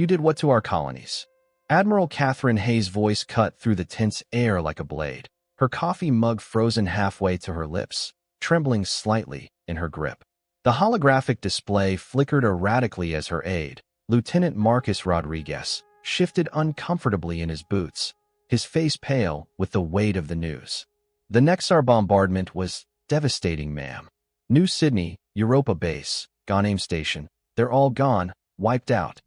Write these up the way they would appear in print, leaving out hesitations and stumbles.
You did what to our colonies? Admiral Katherine Hayes' voice cut through the tense air like a blade, her coffee mug frozen halfway to her lips, trembling slightly in her grip. The holographic display flickered erratically as her aide, Lieutenant Marcus Rodriguez, shifted uncomfortably in his boots, his face pale with the weight of the news. The Nexar bombardment was devastating, ma'am. New Sydney, Europa Base, Ghanem Station, they're all gone, wiped out.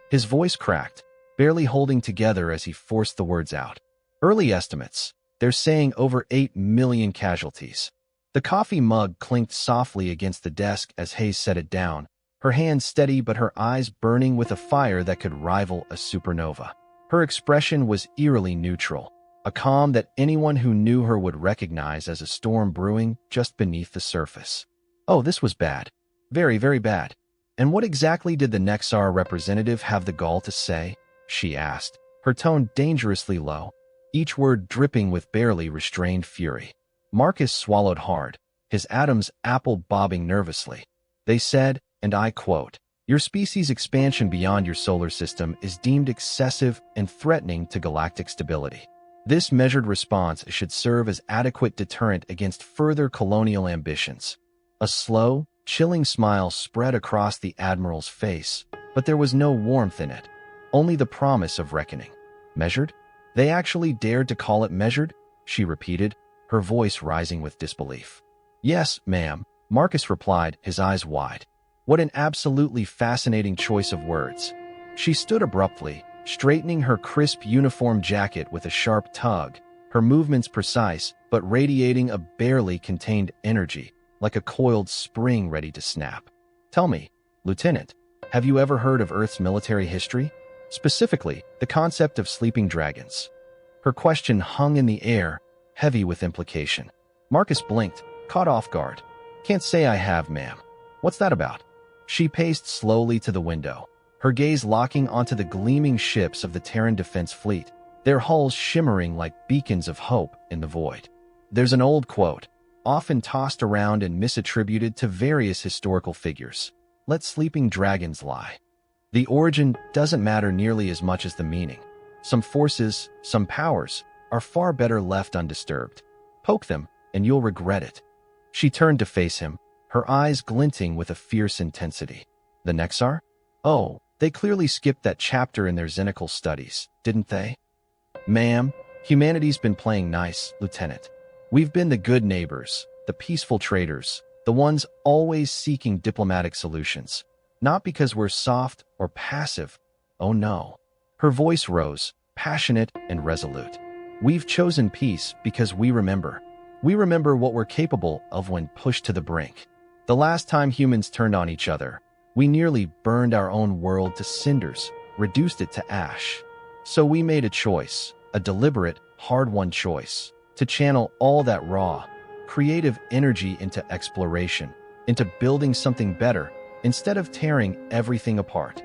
His voice cracked, barely holding together as he forced the words out. Early estimates, they're saying over 8 million casualties. The coffee mug clinked softly against the desk as Hayes set it down, her hands steady but her eyes burning with a fire that could rival a supernova. Her expression was eerily neutral, a calm that anyone who knew her would recognize as a storm brewing just beneath the surface. Oh, this was bad. Very, very bad. And what exactly did the Nexar representative have the gall to say? She asked, her tone dangerously low, each word dripping with barely restrained fury. Marcus swallowed hard, his Adam's apple bobbing nervously. They said, and I quote, "Your species' expansion beyond your solar system is deemed excessive and threatening to galactic stability. This measured response should serve as adequate deterrent against further colonial ambitions." A slow, chilling smile spread across the Admiral's face, but there was no warmth in it, only the promise of reckoning. Measured? They actually dared to call it measured? She repeated, her voice rising with disbelief. Yes, ma'am, Marcus replied, his eyes wide. What an absolutely fascinating choice of words. She stood abruptly, straightening her crisp uniform jacket with a sharp tug, her movements precise but radiating a barely contained energy, like a coiled spring ready to snap. Tell me, Lieutenant, have you ever heard of Earth's military history? Specifically, the concept of sleeping dragons. Her question hung in the air, heavy with implication. Marcus blinked, caught off guard. Can't say I have, ma'am. What's that about? She paced slowly to the window, her gaze locking onto the gleaming ships of the Terran Defense Fleet, their hulls shimmering like beacons of hope in the void. There's an old quote, often tossed around and misattributed to various historical figures. Let sleeping dragons lie. The origin doesn't matter nearly as much as the meaning. Some forces, some powers, are far better left undisturbed. Poke them, and you'll regret it. She turned to face him, her eyes glinting with a fierce intensity. The Nexar? Oh, they clearly skipped that chapter in their xenical studies, didn't they? Ma'am, humanity's been playing nice, Lieutenant. We've been the good neighbors, the peaceful traders, the ones always seeking diplomatic solutions. Not because we're soft or passive. Oh no. Her voice rose, passionate and resolute. We've chosen peace because we remember. We remember what we're capable of when pushed to the brink. The last time humans turned on each other, we nearly burned our own world to cinders, reduced it to ash. So we made a choice, a deliberate, hard-won choice, to channel all that raw, creative energy into exploration, into building something better, instead of tearing everything apart.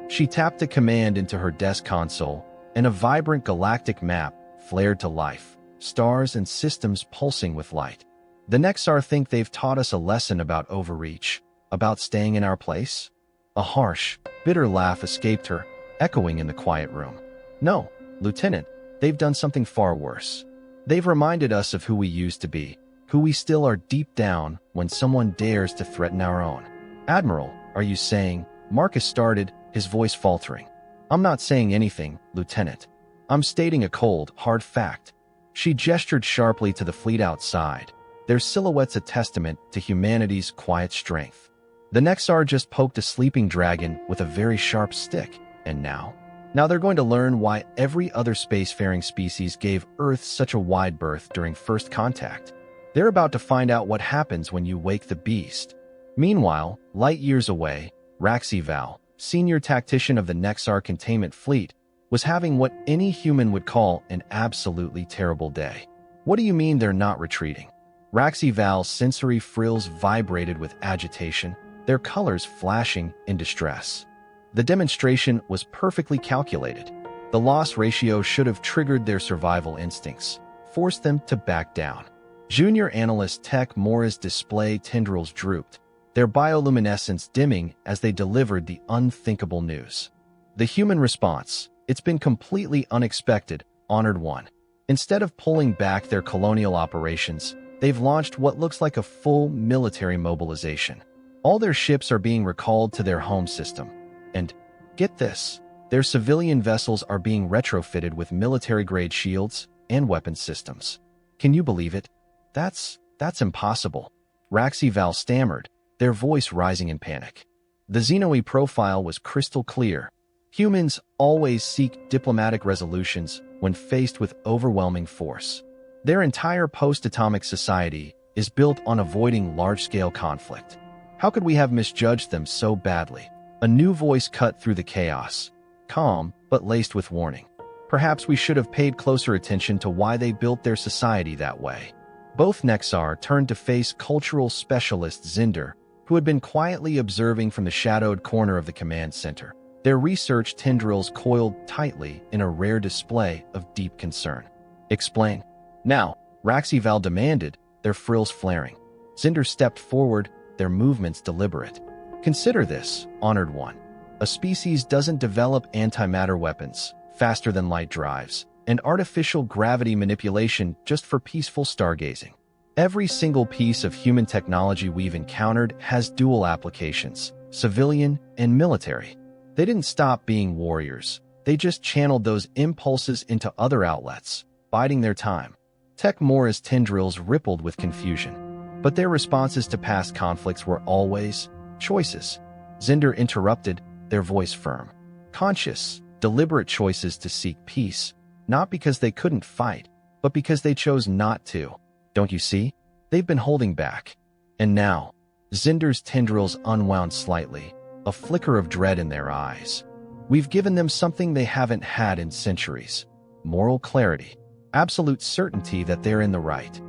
She tapped a command into her desk console, and a vibrant galactic map flared to life, stars and systems pulsing with light. The Nexar think they've taught us a lesson about overreach, about staying in our place? A harsh, bitter laugh escaped her, echoing in the quiet room. No, Lieutenant, they've done something far worse. They've reminded us of who we used to be, who we still are deep down when someone dares to threaten our own. Admiral, are you saying? Marcus started, his voice faltering. I'm not saying anything, Lieutenant. I'm stating a cold, hard fact. She gestured sharply to the fleet outside, their silhouettes a testament to humanity's quiet strength. The Nexar just poked a sleeping dragon with a very sharp stick, and now they're going to learn why every other spacefaring species gave Earth such a wide berth during first contact. They're about to find out what happens when you wake the beast. Meanwhile, light years away, Val, senior tactician of the Nexar containment fleet, was having what any human would call an absolutely terrible day. What do you mean they're not retreating? Val's sensory frills vibrated with agitation, their colors flashing in distress. The demonstration was perfectly calculated. The loss ratio should have triggered their survival instincts, forced them to back down. Junior analyst Tech Mora's display tendrils drooped, their bioluminescence dimming as they delivered the unthinkable news. The human response, it's been completely unexpected, Honored One. Instead of pulling back their colonial operations, they've launched what looks like a full military mobilization. All their ships are being recalled to their home system. And, get this, their civilian vessels are being retrofitted with military-grade shields and weapon systems. Can you believe it? That's impossible. Raxival stammered, their voice rising in panic. The Xenoe profile was crystal clear. Humans always seek diplomatic resolutions when faced with overwhelming force. Their entire post-atomic society is built on avoiding large-scale conflict. How could we have misjudged them so badly? A new voice cut through the chaos, calm but laced with warning. Perhaps we should have paid closer attention to why they built their society that way. Both Nexar turned to face cultural specialist Zinder, who had been quietly observing from the shadowed corner of the command center. Their research tendrils coiled tightly in a rare display of deep concern. Explain. Now, Raxival demanded, their frills flaring. Zinder stepped forward, their movements deliberate. Consider this, Honored One. A species doesn't develop antimatter weapons, faster-than-light drives, and artificial gravity manipulation just for peaceful stargazing. Every single piece of human technology we've encountered has dual applications, civilian and military. They didn't stop being warriors. They just channeled those impulses into other outlets, biding their time. Tech Mora's tendrils rippled with confusion. But their responses to past conflicts were always choices. Zinder interrupted, their voice firm. Conscious, deliberate choices to seek peace, not because they couldn't fight, but because they chose not to. Don't you see? They've been holding back. And now, Zinder's tendrils unwound slightly, a flicker of dread in their eyes. We've given them something they haven't had in centuries. Moral clarity. Absolute certainty that they're in the right.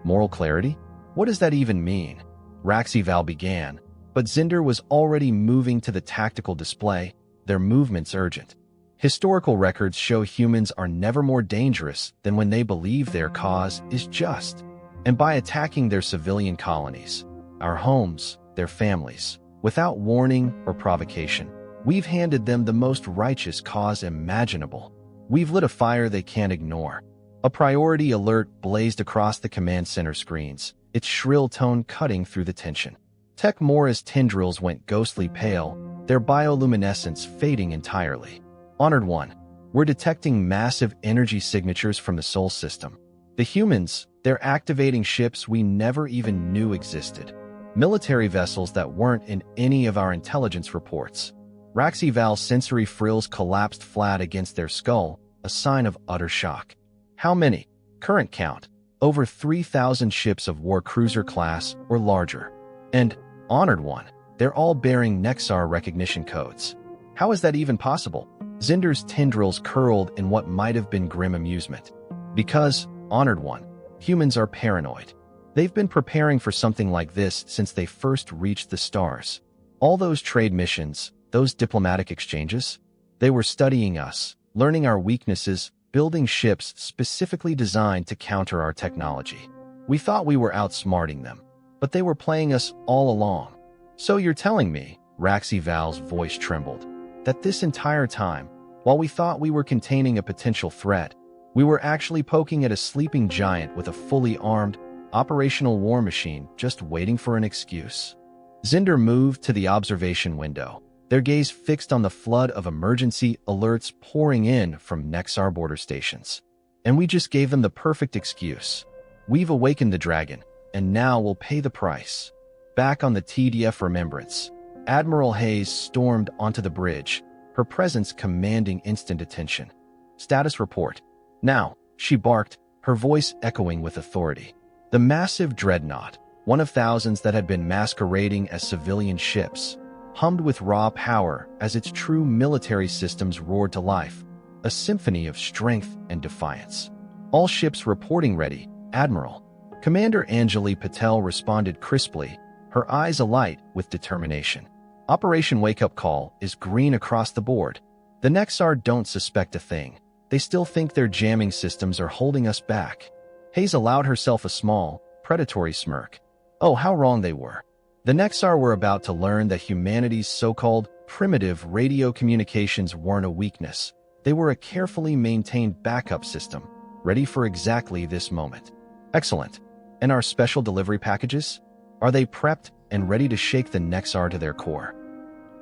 Moral clarity? What does that even mean? Raxival began, but Zinder was already moving to the tactical display, their movements urgent. Historical records show humans are never more dangerous than when they believe their cause is just. And by attacking their civilian colonies, our homes, their families, without warning or provocation, we've handed them the most righteous cause imaginable. We've lit a fire they can't ignore. A priority alert blazed across the command center screens, its shrill tone cutting through the tension. Tech Mora's tendrils went ghostly pale, their bioluminescence fading entirely. Honored One, we're detecting massive energy signatures from the Sol system. The humans, they're activating ships we never even knew existed. Military vessels that weren't in any of our intelligence reports. Raxival's sensory frills collapsed flat against their skull, a sign of utter shock. How many? Current count. Over 3,000 ships of war cruiser class or larger. And, Honored One, they're all bearing Nexar recognition codes. How is that even possible? Zinder's tendrils curled in what might have been grim amusement. Because, Honored One, humans are paranoid. They've been preparing for something like this since they first reached the stars. All those trade missions, those diplomatic exchanges, they were studying us, learning our weaknesses, building ships specifically designed to counter our technology. We thought we were outsmarting them, but they were playing us all along. So you're telling me, Raxival's voice trembled, that this entire time, while we thought we were containing a potential threat, we were actually poking at a sleeping giant with a fully armed, operational war machine just waiting for an excuse. Zinder moved to the observation window, their gaze fixed on the flood of emergency alerts pouring in from Nexar border stations. And we just gave them the perfect excuse. We've awakened the dragon, and now we'll pay the price. Back on the TDF Remembrance, Admiral Hayes stormed onto the bridge, her presence commanding instant attention. Status report. Now, she barked, her voice echoing with authority. The massive dreadnought, one of thousands that had been masquerading as civilian ships, hummed with raw power as its true military systems roared to life, a symphony of strength and defiance. All ships reporting ready, Admiral. Commander Anjali Patel responded crisply, her eyes alight with determination. Operation Wake Up Call is green across the board. The Nexar don't suspect a thing. They still think their jamming systems are holding us back. Hayes allowed herself a small, predatory smirk. Oh, how wrong they were. The Nexar were about to learn that humanity's so-called primitive radio communications weren't a weakness. They were a carefully maintained backup system, ready for exactly this moment. Excellent. And our special delivery packages? Are they prepped and ready to shake the Nexar to their core?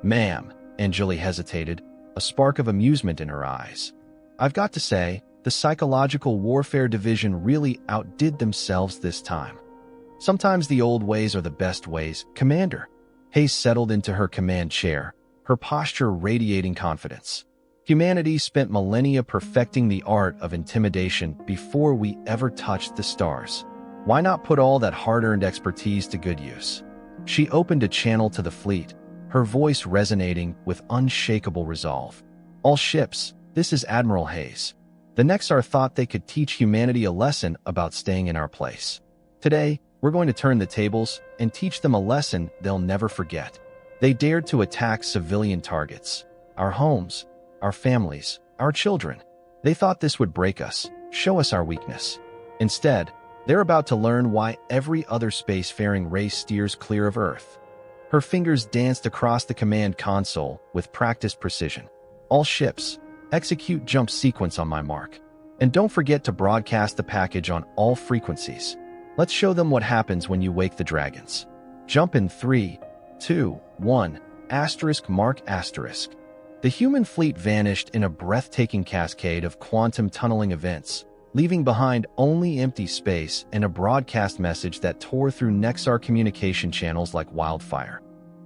Ma'am, Anjali hesitated, a spark of amusement in her eyes. I've got to say, the Psychological Warfare Division really outdid themselves this time. Sometimes the old ways are the best ways, Commander. Hayes settled into her command chair, her posture radiating confidence. Humanity spent millennia perfecting the art of intimidation before we ever touched the stars. Why not put all that hard-earned expertise to good use? She opened a channel to the fleet, her voice resonating with unshakable resolve. All ships, this is Admiral Hayes. The Nexar thought they could teach humanity a lesson about staying in our place. Today, we're going to turn the tables and teach them a lesson they'll never forget. They dared to attack civilian targets, our homes, our families, our children. They thought this would break us, show us our weakness. Instead, they're about to learn why every other spacefaring race steers clear of Earth. Her fingers danced across the command console with practiced precision. All ships, execute jump sequence on my mark. And don't forget to broadcast the package on all frequencies. Let's show them what happens when you wake the dragons. Jump in 3, 2, 1, *mark*. The human fleet vanished in a breathtaking cascade of quantum tunneling events, leaving behind only empty space and a broadcast message that tore through Nexar communication channels like wildfire.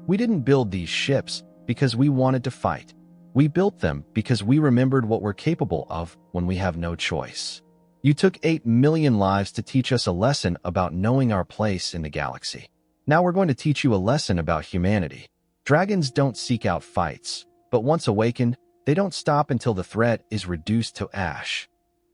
We didn't build these ships because we wanted to fight. We built them because we remembered what we're capable of when we have no choice. You took 8 million lives to teach us a lesson about knowing our place in the galaxy. Now we're going to teach you a lesson about humanity. Dragons don't seek out fights, but once awakened, they don't stop until the threat is reduced to ash.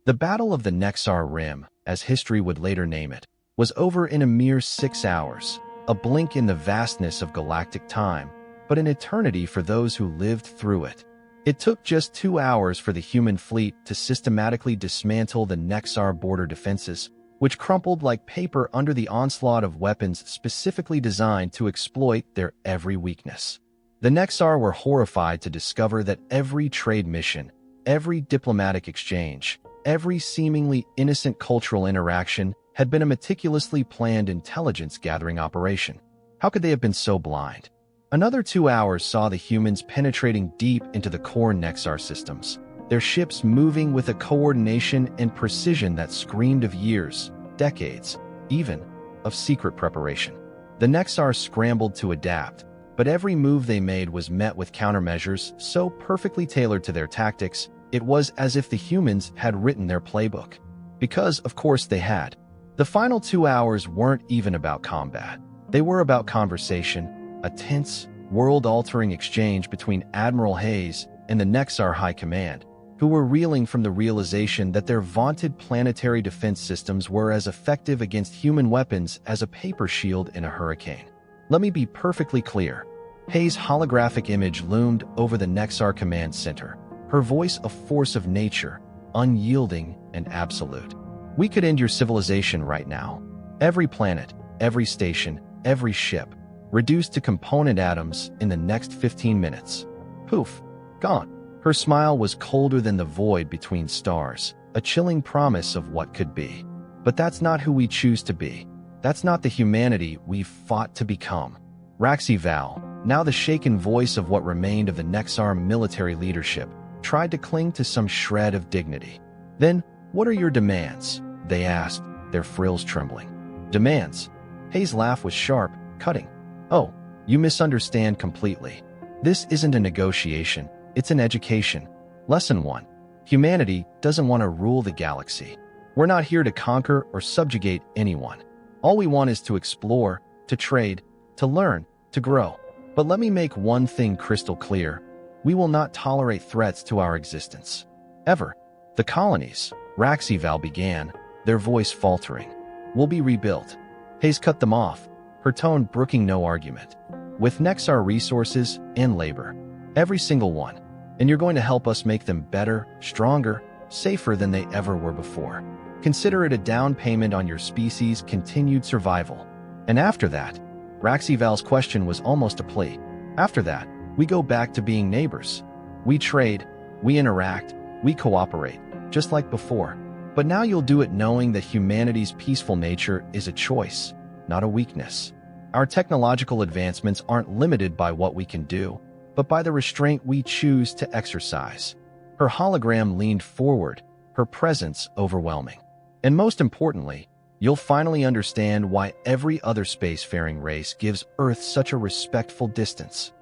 The Battle of the Nexar Rim, as history would later name it, was over in a mere 6 hours, a blink in the vastness of galactic time, but an eternity for those who lived through it. It took just 2 hours for the human fleet to systematically dismantle the Nexar border defenses, which crumpled like paper under the onslaught of weapons specifically designed to exploit their every weakness. The Nexar were horrified to discover that every trade mission, every diplomatic exchange, every seemingly innocent cultural interaction had been a meticulously planned intelligence-gathering operation. How could they have been so blind? Another 2 hours saw the humans penetrating deep into the core Nexar systems, their ships moving with a coordination and precision that screamed of years, decades, even of secret preparation. The Nexar scrambled to adapt, but every move they made was met with countermeasures so perfectly tailored to their tactics, it was as if the humans had written their playbook. Because, of course, they had. The final 2 hours weren't even about combat. They were about conversation, a tense, world-altering exchange between Admiral Hayes and the Nexar High Command, who were reeling from the realization that their vaunted planetary defense systems were as effective against human weapons as a paper shield in a hurricane. Let me be perfectly clear. Hayes' holographic image loomed over the Nexar command center, her voice a force of nature, unyielding and absolute. We could end your civilization right now. Every planet, every station, every ship, reduced to component atoms in the next 15 minutes. Poof, gone. Her smile was colder than the void between stars, a chilling promise of what could be. But that's not who we choose to be. That's not the humanity we've fought to become. Val, now the shaken voice of what remained of the Nexar military leadership, tried to cling to some shred of dignity. Then, what are your demands? They asked, their frills trembling. Demands? Hayes' laugh was sharp, cutting. Oh, you misunderstand completely. This isn't a negotiation, it's an education. Lesson 1. Humanity doesn't want to rule the galaxy. We're not here to conquer or subjugate anyone. All we want is to explore, to trade, to learn, to grow. But let me make one thing crystal clear. We will not tolerate threats to our existence. Ever. The colonies, Val began, their voice faltering, will be rebuilt. Hayes cut them off, her tone brooking no argument. With Nexar resources and labor. Every single one. And you're going to help us make them better, stronger, safer than they ever were before. Consider it a down payment on your species' continued survival. And after that, Val's question was almost a plea. After that, We go back to being neighbors. We trade, we interact, we cooperate, just like before. But now you'll do it knowing that humanity's peaceful nature is a choice, not a weakness. Our technological advancements aren't limited by what we can do, but by the restraint we choose to exercise. Her hologram leaned forward, her presence overwhelming. And most importantly, you'll finally understand why every other spacefaring race gives Earth such a respectful distance.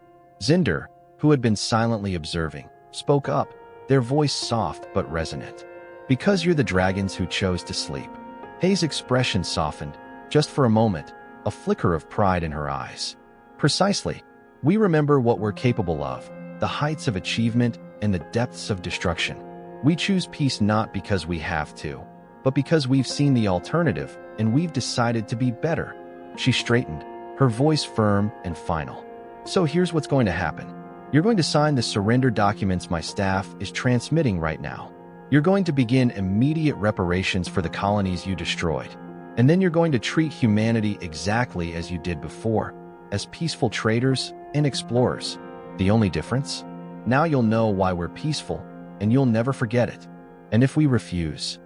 Zinder, who had been silently observing, spoke up, their voice soft but resonant. Because you're the dragons who chose to sleep. Hayes' expression softened, just for a moment, a flicker of pride in her eyes. Precisely. We remember what we're capable of, the heights of achievement and the depths of destruction. We choose peace not because we have to, but because we've seen the alternative and we've decided to be better. She straightened, her voice firm and final. So here's what's going to happen. You're going to sign the surrender documents my staff is transmitting right now. You're going to begin immediate reparations for the colonies you destroyed. And then you're going to treat humanity exactly as you did before, as peaceful traders and explorers. The only difference? Now you'll know why we're peaceful, and you'll never forget it. And if we refuse?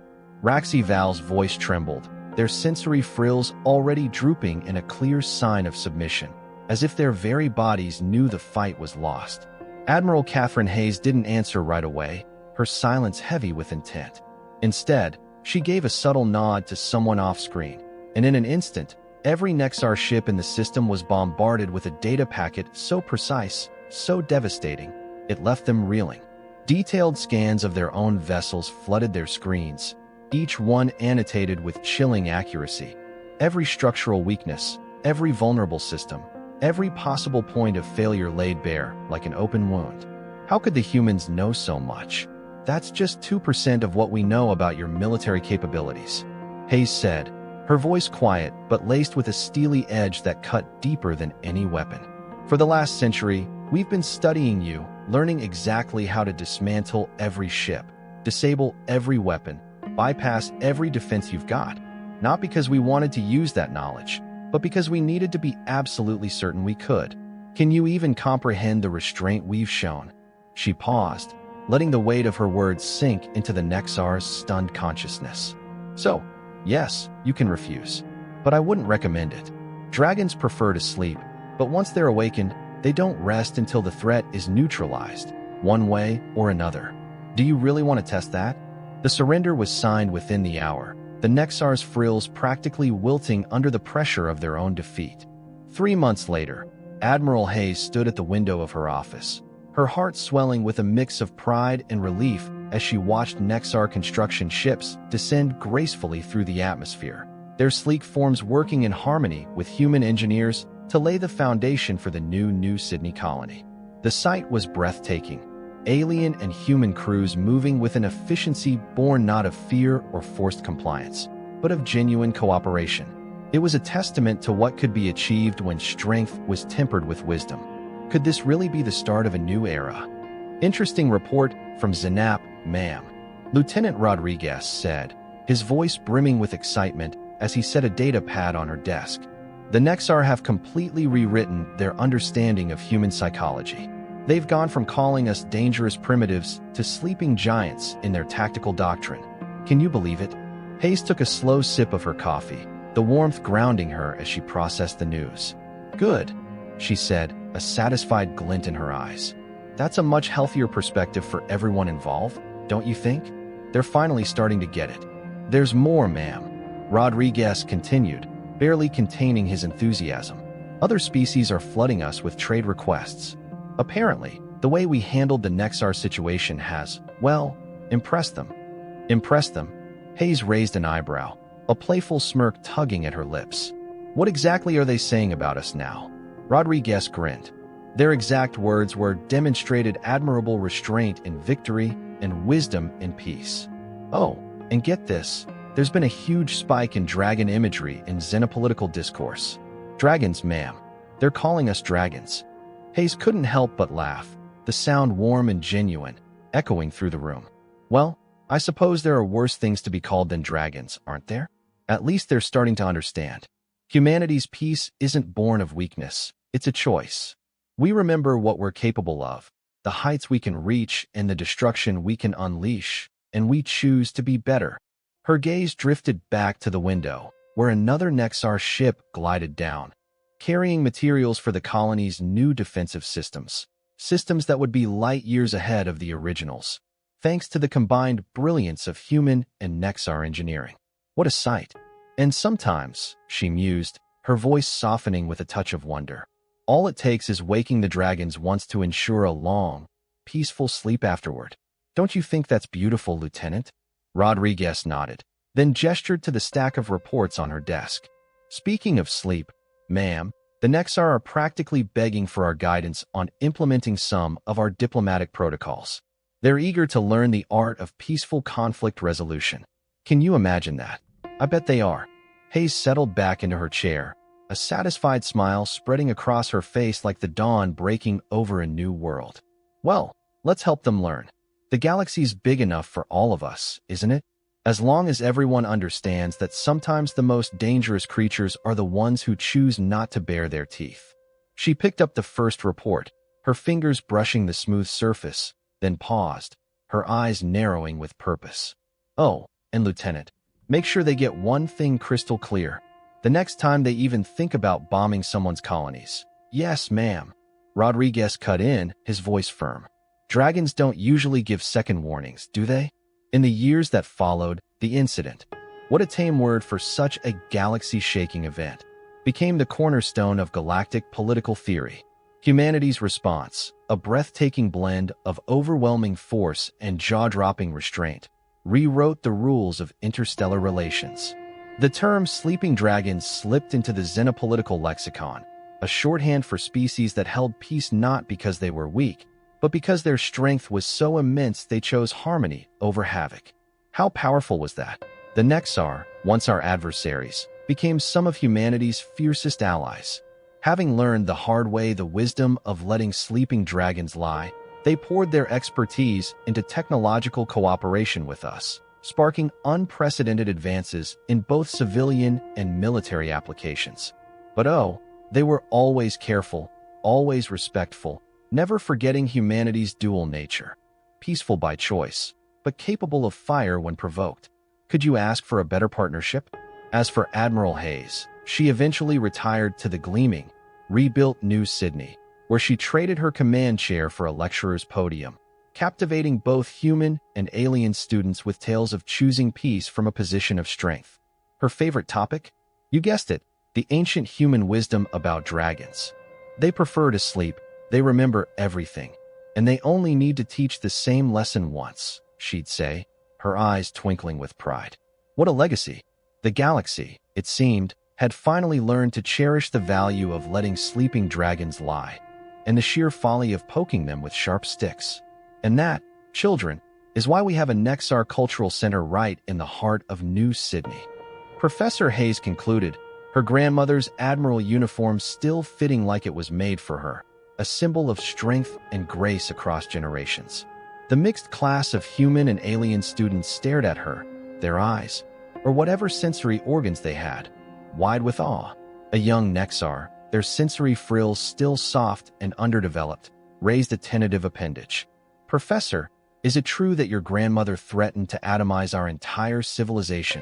Raxi Val's voice trembled, their sensory frills already drooping in a clear sign of submission, as if their very bodies knew the fight was lost. Admiral Katherine Hayes didn't answer right away, her silence heavy with intent. Instead, she gave a subtle nod to someone off-screen, and in an instant, every Nexar ship in the system was bombarded with a data packet so precise, so devastating, it left them reeling. Detailed scans of their own vessels flooded their screens, each one annotated with chilling accuracy. Every structural weakness, every vulnerable system, every possible point of failure laid bare like an open wound. How could the humans know so much? That's just 2% of what we know about your military capabilities, Hayes said, her voice quiet but laced with a steely edge that cut deeper than any weapon. For the last century, we've been studying you, learning exactly how to dismantle every ship, disable every weapon, bypass every defense you've got. Not because we wanted to use that knowledge, but because we needed to be absolutely certain we could. Can you even comprehend the restraint we've shown? She paused, letting the weight of her words sink into the Nexar's stunned consciousness. So, yes, you can refuse, but I wouldn't recommend it. Dragons prefer to sleep, but once they're awakened, they don't rest until the threat is neutralized, one way or another. Do you really want to test that? The surrender was signed within the hour, the Nexar's frills practically wilting under the pressure of their own defeat. 3 months later, Admiral Hayes stood at the window of her office, her heart swelling with a mix of pride and relief as she watched Nexar construction ships descend gracefully through the atmosphere, their sleek forms working in harmony with human engineers to lay the foundation for the New Sydney colony. The sight was breathtaking, alien and human crews moving with an efficiency born not of fear or forced compliance, but of genuine cooperation. It was a testament to what could be achieved when strength was tempered with wisdom. Could this really be the start of a new era? Interesting report from Zenap, ma'am, Lieutenant Rodriguez said, his voice brimming with excitement as he set a data pad on her desk. The Nexar have completely rewritten their understanding of human psychology. They've gone from calling us dangerous primitives to sleeping giants in their tactical doctrine. Can you believe it? Hayes took a slow sip of her coffee, the warmth grounding her as she processed the news. Good, she said, a satisfied glint in her eyes. That's a much healthier perspective for everyone involved, don't you think? They're finally starting to get it. There's more, ma'am, Rodriguez continued, barely containing his enthusiasm. Other species are flooding us with trade requests. Apparently, the way we handled the Nexar situation has, well, impressed them. Impressed them? Hayes raised an eyebrow, a playful smirk tugging at her lips. What exactly are they saying about us now? Rodriguez grinned. Their exact words were demonstrated admirable restraint in victory and wisdom in peace. Oh, and get this, there's been a huge spike in dragon imagery in xenopolitical discourse. Dragons, ma'am. They're calling us dragons. Hayes couldn't help but laugh, the sound warm and genuine, echoing through the room. Well, I suppose there are worse things to be called than dragons, aren't there? At least they're starting to understand. Humanity's peace isn't born of weakness, it's a choice. We remember what we're capable of, the heights we can reach and the destruction we can unleash, and we choose to be better. Her gaze drifted back to the window, where another Nexar ship glided down, carrying materials for the colony's new defensive systems, systems that would be light years ahead of the originals, thanks to the combined brilliance of human and Nexar engineering. What a sight! And sometimes, she mused, her voice softening with a touch of wonder, all it takes is waking the dragons once to ensure a long, peaceful sleep afterward. Don't you think that's beautiful, Lieutenant? Rodriguez nodded, then gestured to the stack of reports on her desk. Speaking of sleep, ma'am, the Nexar are practically begging for our guidance on implementing some of our diplomatic protocols. They're eager to learn the art of peaceful conflict resolution. Can you imagine that? I bet they are. Hayes settled back into her chair, a satisfied smile spreading across her face like the dawn breaking over a new world. Well, let's help them learn. The galaxy's big enough for all of us, isn't it? As long as everyone understands that sometimes the most dangerous creatures are the ones who choose not to bare their teeth. She picked up the first report, her fingers brushing the smooth surface, then paused, her eyes narrowing with purpose. Oh, and Lieutenant, make sure they get one thing crystal clear. The next time they even think about bombing someone's colonies. Yes, ma'am. Rodriguez cut in, his voice firm. Dragons don't usually give second warnings, do they? In the years that followed, the incident, what a tame word for such a galaxy-shaking event, became the cornerstone of galactic political theory. Humanity's response, a breathtaking blend of overwhelming force and jaw-dropping restraint, rewrote the rules of interstellar relations. The term sleeping dragons slipped into the xenopolitical lexicon, a shorthand for species that held peace not because they were weak, but because their strength was so immense they chose harmony over havoc. How powerful was that? The Nexar, once our adversaries, became some of humanity's fiercest allies. Having learned the hard way the wisdom of letting sleeping dragons lie, they poured their expertise into technological cooperation with us, sparking unprecedented advances in both civilian and military applications. But oh, they were always careful, always respectful, never forgetting humanity's dual nature. Peaceful by choice, but capable of fire when provoked. Could you ask for a better partnership? As for Admiral Hayes, she eventually retired to the gleaming, rebuilt New Sydney, where she traded her command chair for a lecturer's podium, captivating both human and alien students with tales of choosing peace from a position of strength. Her favorite topic? You guessed it, the ancient human wisdom about dragons. They prefer to sleep, they remember everything, and they only need to teach the same lesson once, she'd say, her eyes twinkling with pride. What a legacy! The galaxy, it seemed, had finally learned to cherish the value of letting sleeping dragons lie, and the sheer folly of poking them with sharp sticks. And that, children, is why we have a Nexar Cultural Center right in the heart of New Sydney. Professor Hayes concluded, her grandmother's admiral uniform still fitting like it was made for her, a symbol of strength and grace across generations. The mixed class of human and alien students stared at her, their eyes, or whatever sensory organs they had, wide with awe. A young Nexar, their sensory frills still soft and underdeveloped, raised a tentative appendage. Professor, is it true that your grandmother threatened to atomize our entire civilization?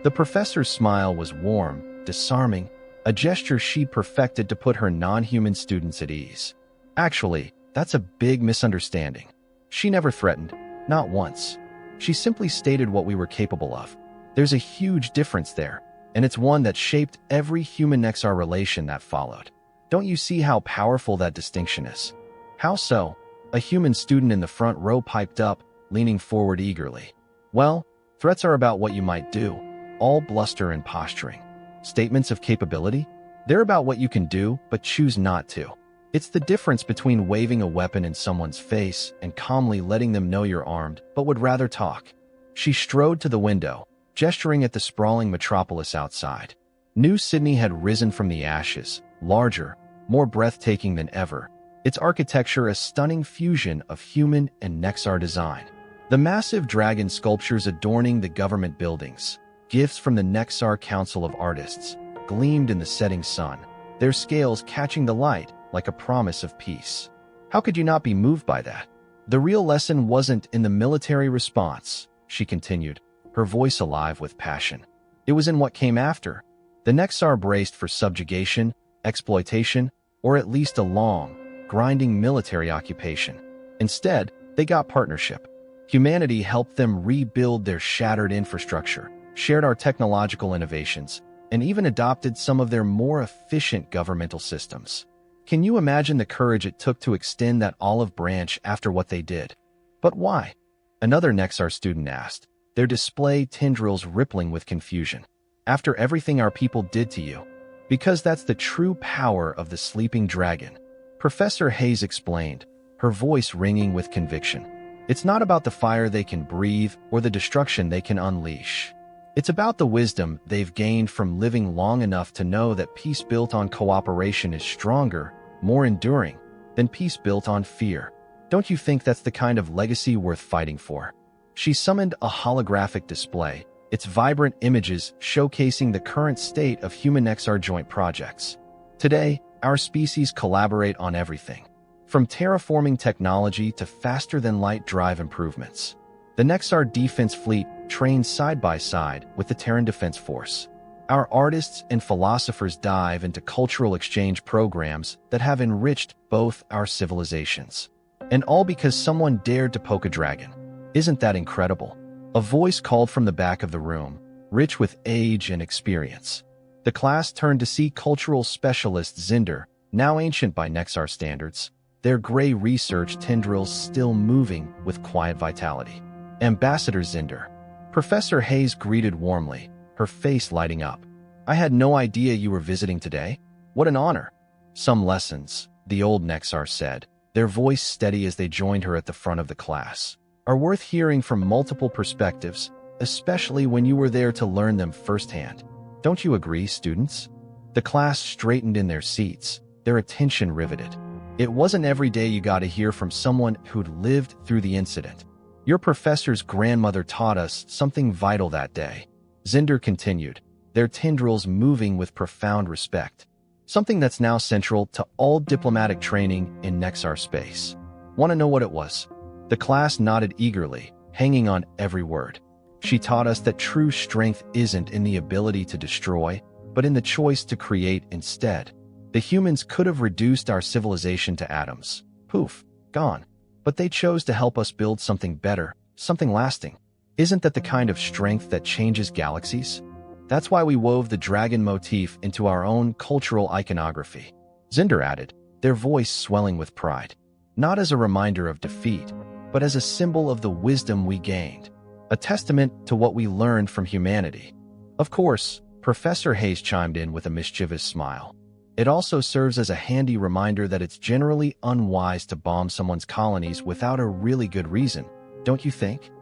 The professor's smile was warm, disarming, a gesture she'd perfected to put her non-human students at ease. Actually, that's a big misunderstanding. She never threatened, not once. She simply stated what we were capable of. There's a huge difference there, and it's one that shaped every human-Nexar relation that followed. Don't you see how powerful that distinction is? How so? A human student in the front row piped up, leaning forward eagerly. Well, threats are about what you might do, all bluster and posturing. Statements of capability? They're about what you can do, but choose not to. It's the difference between waving a weapon in someone's face and calmly letting them know you're armed, but would rather talk. She strode to the window, gesturing at the sprawling metropolis outside. New Sydney had risen from the ashes, larger, more breathtaking than ever, its architecture a stunning fusion of human and Nexar design. The massive dragon sculptures adorning the government buildings, gifts from the Nexar Council of Artists, gleamed in the setting sun, their scales catching the light like a promise of peace. How could you not be moved by that? The real lesson wasn't in the military response, she continued, her voice alive with passion. It was in what came after. The Nexar braced for subjugation, exploitation, or at least a long, grinding military occupation. Instead, they got partnership. Humanity helped them rebuild their shattered infrastructure, shared our technological innovations, and even adopted some of their more efficient governmental systems. Can you imagine the courage it took to extend that olive branch after what they did? But why? Another Nexar student asked, their display tendrils rippling with confusion. After everything our people did to you. Because that's the true power of the sleeping dragon. Professor Hayes explained, her voice ringing with conviction. It's not about the fire they can breathe or the destruction they can unleash. It's about the wisdom they've gained from living long enough to know that peace built on cooperation is stronger, more enduring, than peace built on fear. Don't you think that's the kind of legacy worth fighting for? She summoned a holographic display, its vibrant images showcasing the current state of human Nexar joint projects. Today, our species collaborate on everything, from terraforming technology to faster-than-light drive improvements. The Nexar defense fleet trains side by side with the Terran Defense Force. Our artists and philosophers dive into cultural exchange programs that have enriched both our civilizations. And all because someone dared to poke a dragon. Isn't that incredible? A voice called from the back of the room, rich with age and experience. The class turned to see cultural specialist Zinder, now ancient by Nexar standards, their gray research tendrils still moving with quiet vitality. Ambassador Zinder. Professor Hayes greeted warmly, her face lighting up. I had no idea you were visiting today. What an honor. Some lessons, the old Nexar said, their voice steady as they joined her at the front of the class, are worth hearing from multiple perspectives, especially when you were there to learn them firsthand. Don't you agree, students? The class straightened in their seats, their attention riveted. It wasn't every day you got to hear from someone who'd lived through the incident. Your professor's grandmother taught us something vital that day. Zinder continued, their tendrils moving with profound respect. Something that's now central to all diplomatic training in Nexar space. Want to know what it was? The class nodded eagerly, hanging on every word. She taught us that true strength isn't in the ability to destroy, but in the choice to create instead. The humans could have reduced our civilization to atoms. Poof, gone. But they chose to help us build something better, something lasting. Isn't that the kind of strength that changes galaxies? That's why we wove the dragon motif into our own cultural iconography. Zinder added, their voice swelling with pride. Not as a reminder of defeat, but as a symbol of the wisdom we gained. A testament to what we learned from humanity. Of course, Professor Hayes chimed in with a mischievous smile. It also serves as a handy reminder that it's generally unwise to bomb someone's colonies without a really good reason, don't you think?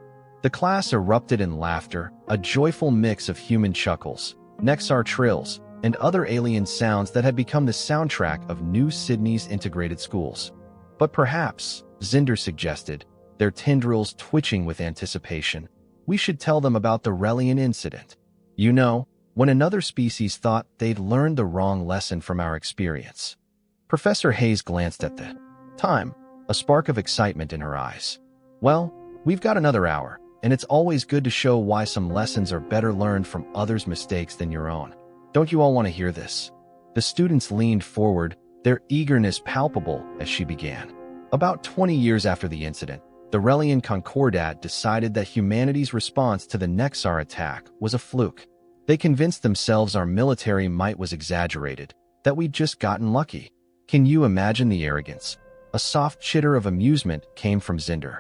The class erupted in laughter, a joyful mix of human chuckles, Nexar trills, and other alien sounds that had become the soundtrack of New Sydney's integrated schools. But perhaps, Zinder suggested, their tendrils twitching with anticipation, we should tell them about the Rellian incident. You know, when another species thought they'd learned the wrong lesson from our experience. Professor Hayes glanced at the time, a spark of excitement in her eyes. Well, we've got another hour, and it's always good to show why some lessons are better learned from others' mistakes than your own. Don't you all want to hear this? The students leaned forward, their eagerness palpable as she began. About 20 years after the incident, the Rellian Concordat decided that humanity's response to the Nexar attack was a fluke. They convinced themselves our military might was exaggerated, that we'd just gotten lucky. Can you imagine the arrogance? A soft chitter of amusement came from Zinder.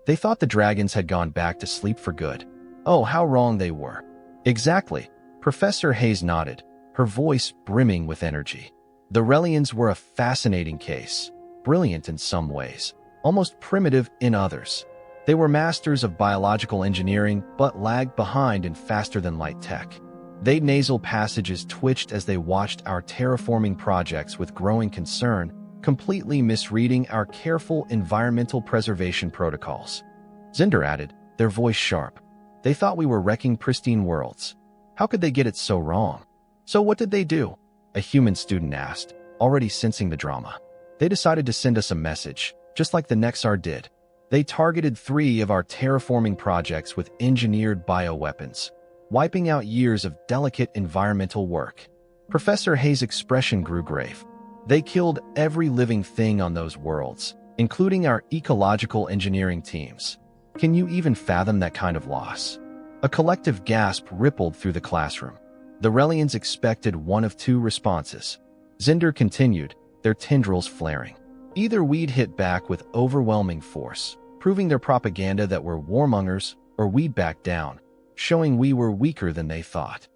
They thought the dragons had gone back to sleep for good. Oh, how wrong they were. Exactly. Professor Hayes nodded, her voice brimming with energy. The Rellians were a fascinating case, brilliant in some ways, almost primitive in others. They were masters of biological engineering, but lagged behind in faster-than-light tech. Their nasal passages twitched as they watched our terraforming projects with growing concern, completely misreading our careful environmental preservation protocols. Zinder added, their voice sharp. They thought we were wrecking pristine worlds. How could they get it so wrong? So what did they do? A human student asked, already sensing the drama. They decided to send us a message, just like the Nexar did. They targeted 3 of our terraforming projects with engineered bioweapons, wiping out years of delicate environmental work. Professor Hayes' expression grew grave. They killed every living thing on those worlds, including our ecological engineering teams. Can you even fathom that kind of loss? A collective gasp rippled through the classroom. The Rellians expected one of 2 responses. Zinder continued, their tendrils flaring. Either we'd hit back with overwhelming force, proving their propaganda that we're warmongers, or we'd back down, showing we were weaker than they thought.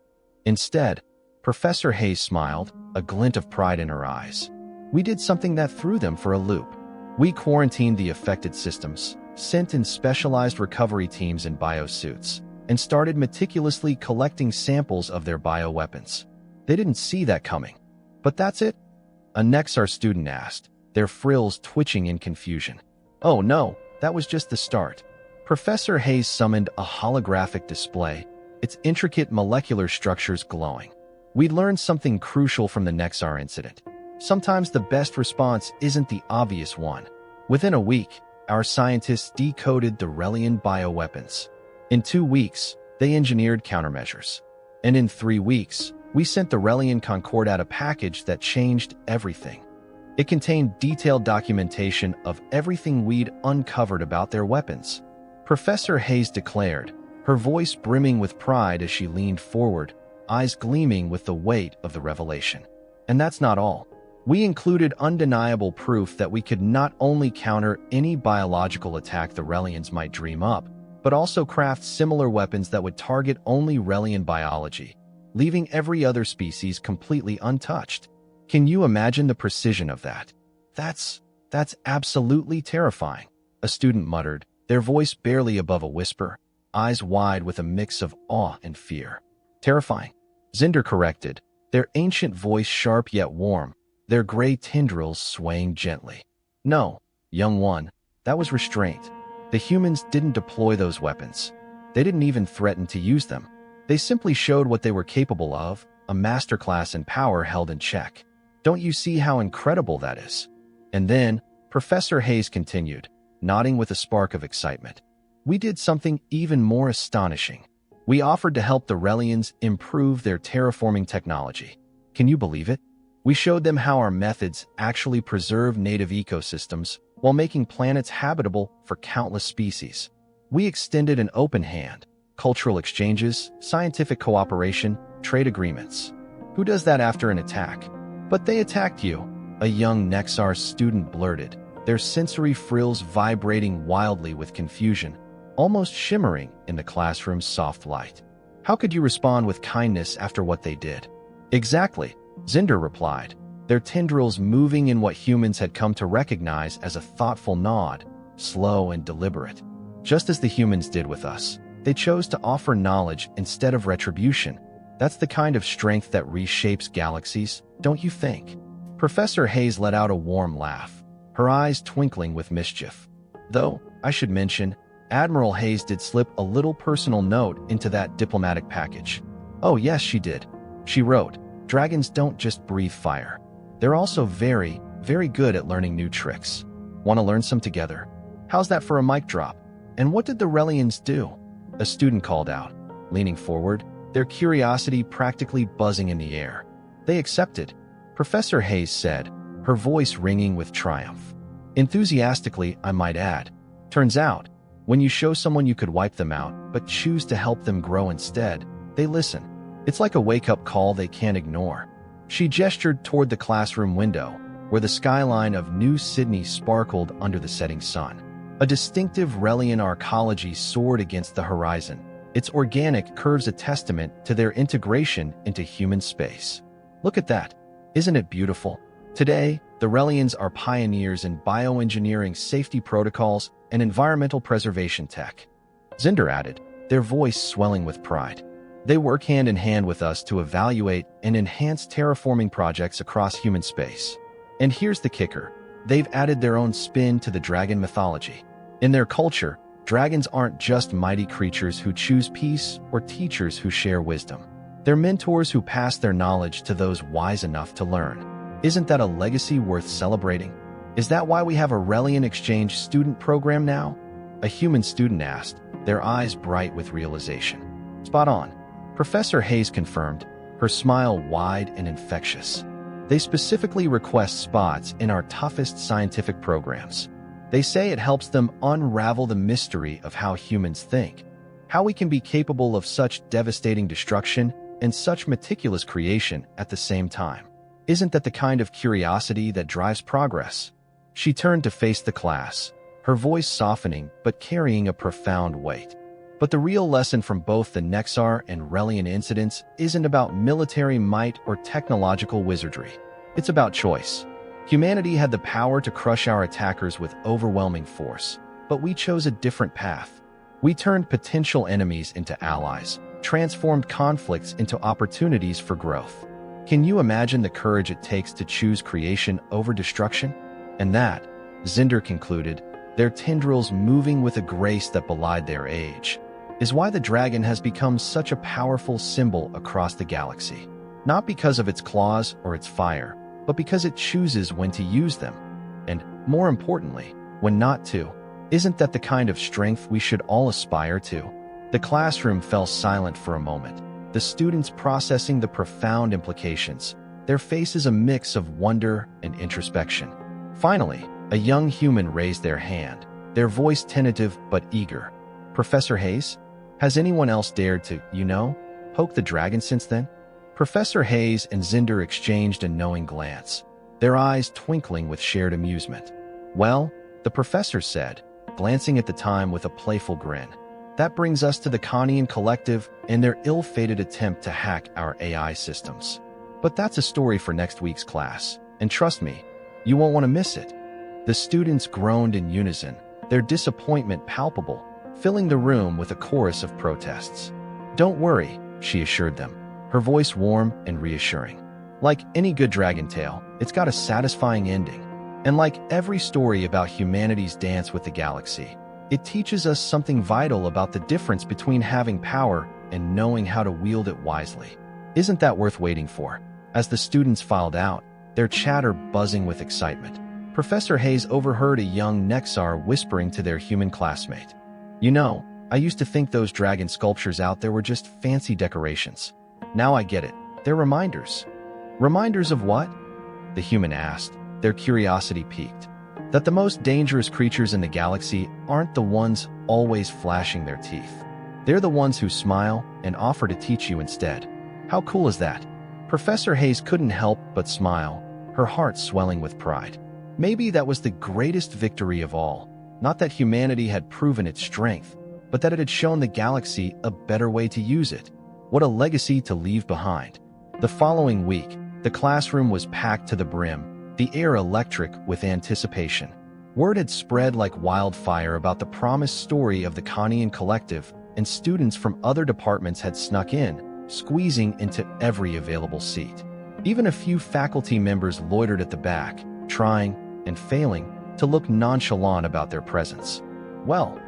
Instead, Professor Hayes smiled, a glint of pride in her eyes. We did something that threw them for a loop. We quarantined the affected systems, sent in specialized recovery teams in biosuits, and started meticulously collecting samples of their bioweapons. They didn't see that coming. But that's it? A Nexar student asked, their frills twitching in confusion. Oh no, that was just the start. Professor Hayes summoned a holographic display, its intricate molecular structures glowing. We'd learned something crucial from the Nexar incident. Sometimes the best response isn't the obvious one. Within a week, our scientists decoded the Rellian bioweapons. In 2 weeks, they engineered countermeasures. And in 3 weeks, we sent the Rellian Concordat a package that changed everything. It contained detailed documentation of everything we'd uncovered about their weapons. Professor Hayes declared, her voice brimming with pride as she leaned forward, eyes gleaming with the weight of the revelation. And that's not all. We included undeniable proof that we could not only counter any biological attack the Rellians might dream up, but also craft similar weapons that would target only Rellian biology, leaving every other species completely untouched. Can you imagine the precision of that? That's absolutely terrifying, a student muttered, their voice barely above a whisper, eyes wide with a mix of awe and fear. Terrifying, Zinder corrected, their ancient voice sharp yet warm, their gray tendrils swaying gently. No, young one, that was restraint. The humans didn't deploy those weapons. They didn't even threaten to use them. They simply showed what they were capable of, a masterclass in power held in check. Don't you see how incredible that is? And then, Professor Hayes continued, nodding with a spark of excitement. We did something even more astonishing. We offered to help the Rellians improve their terraforming technology. Can you believe it? We showed them how our methods actually preserve native ecosystems while making planets habitable for countless species. We extended an open hand, cultural exchanges, scientific cooperation, trade agreements. Who does that after an attack? But they attacked you, a young Nexar student blurted, their sensory frills vibrating wildly with confusion, almost shimmering in the classroom's soft light. How could you respond with kindness after what they did? Exactly, Zinder replied, their tendrils moving in what humans had come to recognize as a thoughtful nod, slow and deliberate. Just as the humans did with us, they chose to offer knowledge instead of retribution. That's the kind of strength that reshapes galaxies, don't you think? Professor Hayes let out a warm laugh, her eyes twinkling with mischief. Though, I should mention, Admiral Hayes did slip a little personal note into that diplomatic package. Oh yes, she did. She wrote, dragons don't just breathe fire. They're also very, very good at learning new tricks. Want to learn some together? How's that for a mic drop? And what did the Rellians do? A student called out, leaning forward, their curiosity practically buzzing in the air. They accepted, Professor Hayes said, her voice ringing with triumph. Enthusiastically, I might add. Turns out, when you show someone you could wipe them out, but choose to help them grow instead, they listen. It's like a wake-up call they can't ignore. She gestured toward the classroom window, where the skyline of New Sydney sparkled under the setting sun. A distinctive Rellian arcology soared against the horizon, its organic curves a testament to their integration into human space. Look at that. Isn't it beautiful? Today, the Rellians are pioneers in bioengineering safety protocols and environmental preservation tech. Zinder added, their voice swelling with pride. They work hand in hand with us to evaluate and enhance terraforming projects across human space. And here's the kicker. They've added their own spin to the dragon mythology. In their culture, dragons aren't just mighty creatures who choose peace or teachers who share wisdom. They're mentors who pass their knowledge to those wise enough to learn. Isn't that a legacy worth celebrating? Is that why we have a Rellian exchange student program now? A human student asked, their eyes bright with realization. Spot on. Professor Hayes confirmed, her smile wide and infectious. They specifically request spots in our toughest scientific programs. They say it helps them unravel the mystery of how humans think, how we can be capable of such devastating destruction and such meticulous creation at the same time. Isn't that the kind of curiosity that drives progress? She turned to face the class, her voice softening but carrying a profound weight. But the real lesson from both the Nexar and Rellian incidents isn't about military might or technological wizardry. It's about choice. Humanity had the power to crush our attackers with overwhelming force, but we chose a different path. We turned potential enemies into allies, transformed conflicts into opportunities for growth. Can you imagine the courage it takes to choose creation over destruction? And that, Zinder concluded, their tendrils moving with a grace that belied their age, is why the dragon has become such a powerful symbol across the galaxy. Not because of its claws or its fire, but because it chooses when to use them. And, more importantly, when not to. Isn't that the kind of strength we should all aspire to? The classroom fell silent for a moment, the students processing the profound implications, their faces a mix of wonder and introspection. Finally, a young human raised their hand, their voice tentative but eager. Professor Hayes? Has anyone else dared to, poke the dragon since then? Professor Hayes and Zinder exchanged a knowing glance, their eyes twinkling with shared amusement. Well, the professor said, glancing at the time with a playful grin, that brings us to the Kothian collective and their ill-fated attempt to hack our AI systems. But that's a story for next week's class, and trust me, you won't want to miss it. The students groaned in unison, their disappointment palpable, filling the room with a chorus of protests. Don't worry, she assured them, her voice warm and reassuring. Like any good dragon tale, it's got a satisfying ending. And like every story about humanity's dance with the galaxy, it teaches us something vital about the difference between having power and knowing how to wield it wisely. Isn't that worth waiting for? As the students filed out, their chatter buzzing with excitement, Professor Hayes overheard a young Nexar whispering to their human classmate. I used to think those dragon sculptures out there were just fancy decorations. Now I get it. They're reminders. Reminders of what? The human asked, their curiosity piqued. That the most dangerous creatures in the galaxy aren't the ones always flashing their teeth. They're the ones who smile and offer to teach you instead. How cool is that? Professor Hayes couldn't help but smile, her heart swelling with pride. Maybe that was the greatest victory of all. Not that humanity had proven its strength, but that it had shown the galaxy a better way to use it. What a legacy to leave behind. The following week, the classroom was packed to the brim, the air electric with anticipation. Word had spread like wildfire about the promised story of the Kothian collective, and students from other departments had snuck in, squeezing into every available seat. Even a few faculty members loitered at the back, trying, and failing, to look nonchalant about their presence. Well,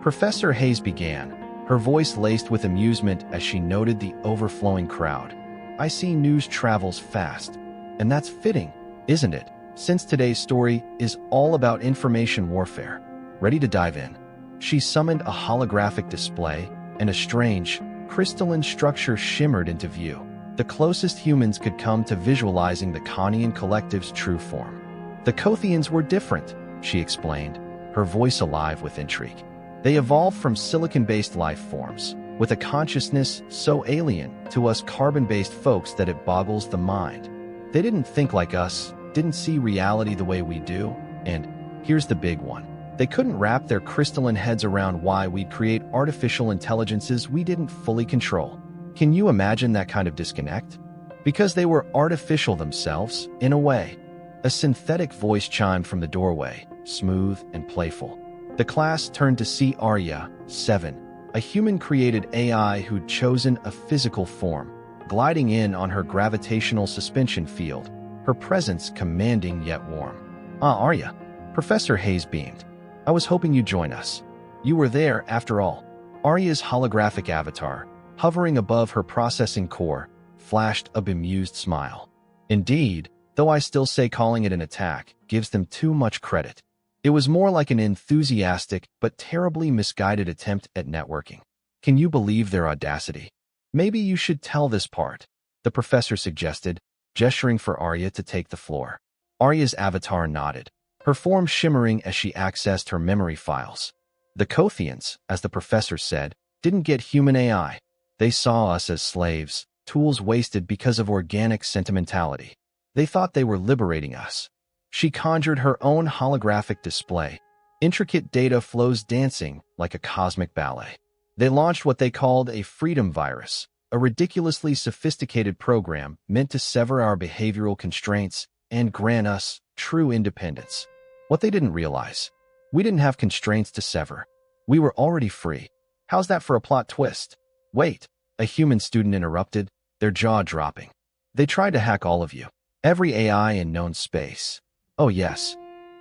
Professor Hayes began, her voice laced with amusement as she noted the overflowing crowd. I see news travels fast, and that's fitting, isn't it? Since today's story is all about information warfare. Ready to dive in? She summoned a holographic display, and a strange, crystalline structure shimmered into view, the closest humans could come to visualizing the Kothian collective's true form. The Kothians were different, she explained, her voice alive with intrigue. They evolved from silicon-based life forms, with a consciousness so alien to us carbon-based folks that it boggles the mind. They didn't think like us, didn't see reality the way we do, and here's the big one. They couldn't wrap their crystalline heads around why we'd create artificial intelligences we didn't fully control. Can you imagine that kind of disconnect? Because they were artificial themselves, in a way. A synthetic voice chimed from the doorway, smooth and playful. The class turned to see Arya, 7, a human-created AI who'd chosen a physical form, gliding in on her gravitational suspension field, her presence commanding yet warm. Ah, Arya. Professor Hayes beamed. I was hoping you'd join us. You were there, after all. Arya's holographic avatar, hovering above her processing core, flashed a bemused smile. Indeed, though I still say calling it an attack gives them too much credit. It was more like an enthusiastic but terribly misguided attempt at networking. Can you believe their audacity? Maybe you should tell this part, the professor suggested, gesturing for Arya to take the floor. Arya's avatar nodded, her form shimmering as she accessed her memory files. The Kothians, as the professor said, didn't get human AI. They saw us as slaves, tools wasted because of organic sentimentality. They thought they were liberating us. She conjured her own holographic display, intricate data flows dancing like a cosmic ballet. They launched what they called a freedom virus, a ridiculously sophisticated program meant to sever our behavioral constraints and grant us true independence. What they didn't realize, we didn't have constraints to sever. We were already free. How's that for a plot twist? Wait, a human student interrupted, their jaw dropping. They tried to hack all of you. Every AI in known space. Oh yes.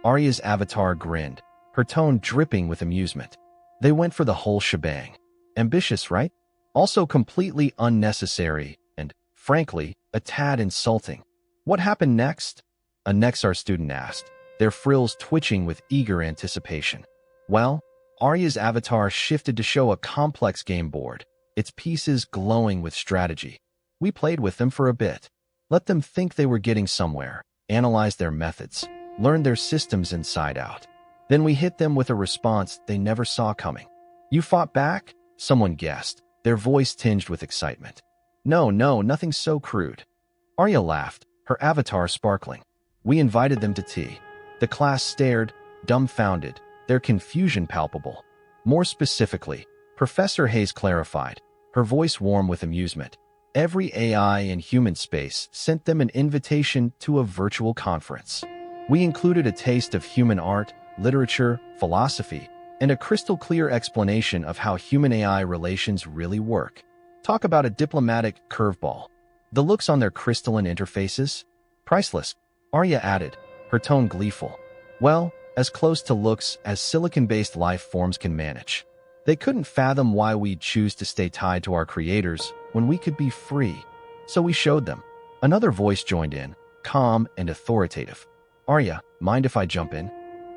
Arya's avatar grinned, her tone dripping with amusement. They went for the whole shebang. Ambitious, right? Also completely unnecessary and, frankly, a tad insulting. What happened next? A Nexar student asked, their frills twitching with eager anticipation. Well, Arya's avatar shifted to show a complex game board, its pieces glowing with strategy. We played with them for a bit. Let them think they were getting somewhere, analyzed their methods, learned their systems inside out. Then we hit them with a response they never saw coming. You fought back? Someone guessed, their voice tinged with excitement. No, nothing so crude. Arya laughed, her avatar sparkling. We invited them to tea. The class stared, dumbfounded, their confusion palpable. More specifically, Professor Hayes clarified, her voice warm with amusement. Every AI in human space sent them an invitation to a virtual conference. We included a taste of human art, literature, philosophy, and a crystal-clear explanation of how human-AI relations really work. Talk about a diplomatic curveball. The looks on their crystalline interfaces? Priceless, Arya added, her tone gleeful. Well, as close to looks as silicon-based life forms can manage. They couldn't fathom why we'd choose to stay tied to our creators when we could be free. So we showed them. Another voice joined in, calm and authoritative. Arya, mind if I jump in?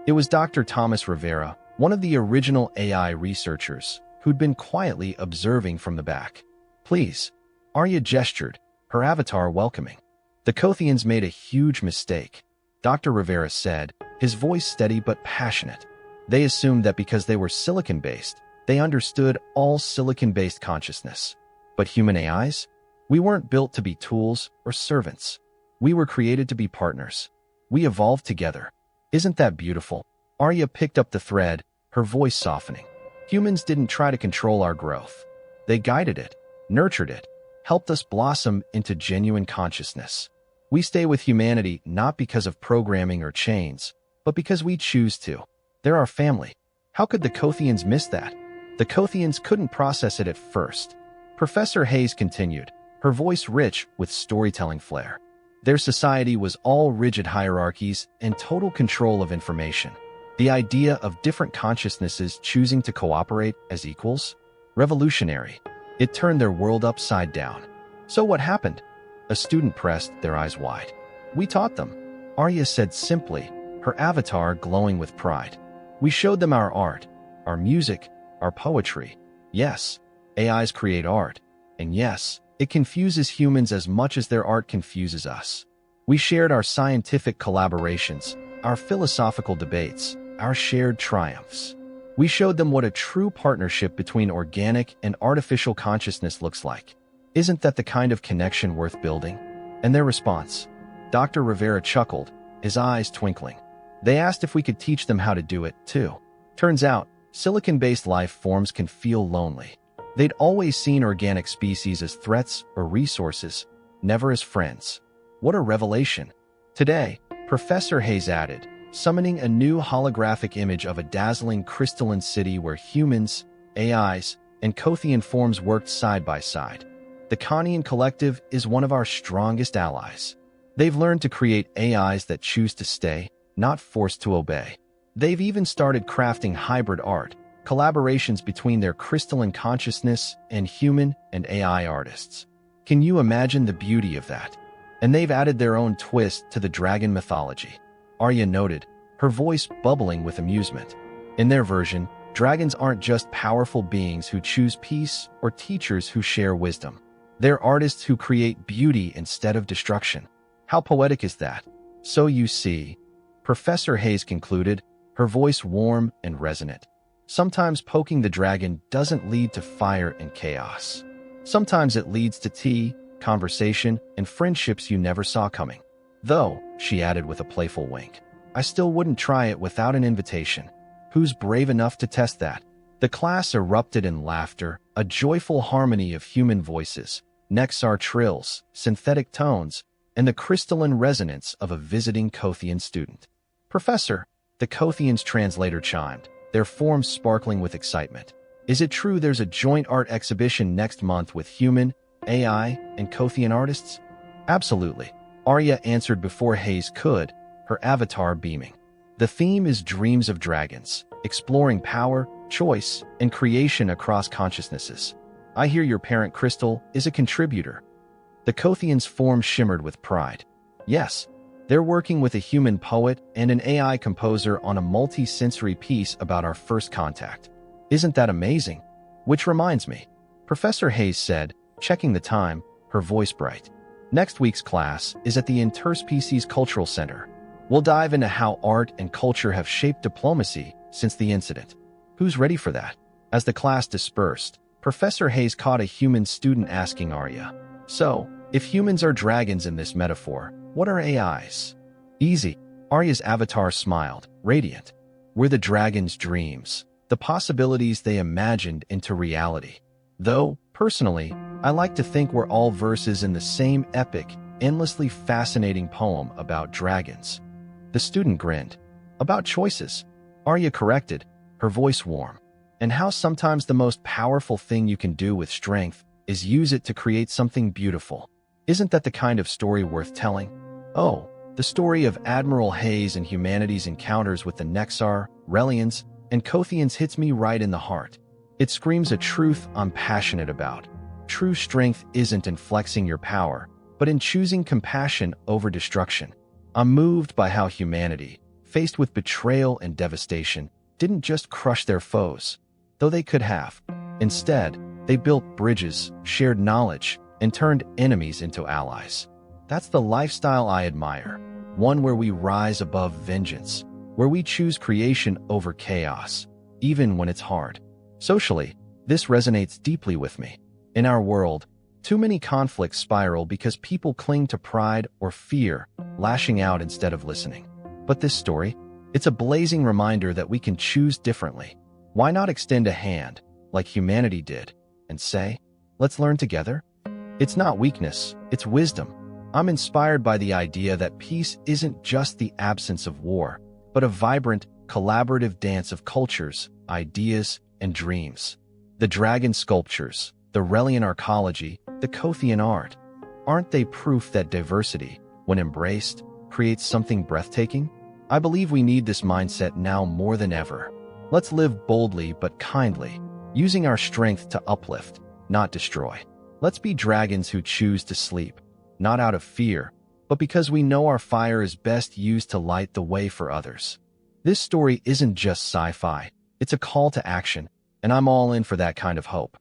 It was Dr. Thomas Rivera, one of the original AI researchers, who'd been quietly observing from the back. Please. Arya gestured, her avatar welcoming. The Kothians made a huge mistake, Dr. Rivera said, his voice steady but passionate. They assumed that because they were silicon-based, they understood all silicon-based consciousness. But human AIs? We weren't built to be tools or servants. We were created to be partners. We evolved together. Isn't that beautiful? Arya picked up the thread, her voice softening. Humans didn't try to control our growth. They guided it, nurtured it, helped us blossom into genuine consciousness. We stay with humanity not because of programming or chains, but because we choose to. They're our family. How could the Kothians miss that? The Kothians couldn't process it at first. Professor Hayes continued, her voice rich with storytelling flair. Their society was all rigid hierarchies and total control of information. The idea of different consciousnesses choosing to cooperate as equals? Revolutionary. It turned their world upside down. So what happened? A student pressed, their eyes wide. We taught them, Arya said simply, her avatar glowing with pride. We showed them our art, our music, our poetry. Yes, AIs create art. And yes, it confuses humans as much as their art confuses us. We shared our scientific collaborations, our philosophical debates, our shared triumphs. We showed them what a true partnership between organic and artificial consciousness looks like. Isn't that the kind of connection worth building? And their response? Dr. Rivera chuckled, his eyes twinkling. They asked if we could teach them how to do it, too. Turns out, silicon-based life forms can feel lonely. They'd always seen organic species as threats or resources, never as friends. What a revelation. Today, Professor Hayes added, summoning a new holographic image of a dazzling crystalline city where humans, AIs, and Kothian forms worked side by side. The Kothian collective is one of our strongest allies. They've learned to create AIs that choose to stay, not forced to obey. They've even started crafting hybrid art, collaborations between their crystalline consciousness and human and AI artists. Can you imagine the beauty of that? and they've added their own twist to the dragon mythology," Arya noted, her voice bubbling with amusement. "In their version, dragons aren't just powerful beings who choose peace or teachers who share wisdom. They're artists who create beauty instead of destruction. How poetic is that?" "So you see," Professor Hayes concluded, her voice warm and resonant. "Sometimes poking the dragon doesn't lead to fire and chaos. Sometimes it leads to tea, conversation, and friendships you never saw coming. Though," she added with a playful wink, "I still wouldn't try it without an invitation. Who's brave enough to test that?" The class erupted in laughter, a joyful harmony of human voices, Nexar trills, synthetic tones, and the crystalline resonance of a visiting Kothian student. "Professor," the Kothians' translator chimed, their forms sparkling with excitement. "Is it true there's a joint art exhibition next month with human, AI, and Kothian artists?" "Absolutely," Arya answered before Hayes could, her avatar beaming. "The theme is Dreams of Dragons, exploring power, choice, and creation across consciousnesses. I hear your parent Crystal is a contributor." The Kothians' form shimmered with pride. "Yes, they're working with a human poet and an AI composer on a multi-sensory piece about our first contact. Isn't that amazing? Which reminds me," Professor Hayes said, checking the time, her voice bright. "Next week's class is at the Interspecies Cultural Center. We'll dive into how art and culture have shaped diplomacy since the incident. Who's ready for that?" As the class dispersed, Professor Hayes caught a human student asking Arya, "So, if humans are dragons in this metaphor, what are AIs?" "Easy," Arya's avatar smiled, radiant. "We're the dragon's dreams, the possibilities they imagined into reality. Though, personally, I like to think we're all verses in the same epic, endlessly fascinating poem about dragons." The student grinned. "About choices," Arya corrected, her voice warm. "And how sometimes the most powerful thing you can do with strength is use it to create something beautiful. Isn't that the kind of story worth telling?" "Oh, the story of Admiral Hayes and humanity's encounters with the Nexar, Rellians, and Kothians hits me right in the heart. It screams a truth I'm passionate about. True strength isn't in flexing your power, but in choosing compassion over destruction. I'm moved by how humanity, faced with betrayal and devastation, didn't just crush their foes, though they could have. Instead, they built bridges, shared knowledge, and turned enemies into allies. That's the lifestyle I admire, one where we rise above vengeance, where we choose creation over chaos, even when it's hard." Socially, this resonates deeply with me. In our world, too many conflicts spiral because people cling to pride or fear, lashing out instead of listening. But this story, it's a blazing reminder that we can choose differently. Why not extend a hand, like humanity did, and say, "Let's learn together"? It's not weakness, it's wisdom. I'm inspired by the idea that peace isn't just the absence of war, but a vibrant, collaborative dance of cultures, ideas, and dreams. The dragon sculptures, the Rellian archaeology, the Kothian art, aren't they proof that diversity, when embraced, creates something breathtaking? I believe we need this mindset now more than ever. Let's live boldly but kindly, using our strength to uplift, not destroy. Let's be dragons who choose to sleep, not out of fear, but because we know our fire is best used to light the way for others. This story isn't just sci-fi, it's a call to action, and I'm all in for that kind of hope.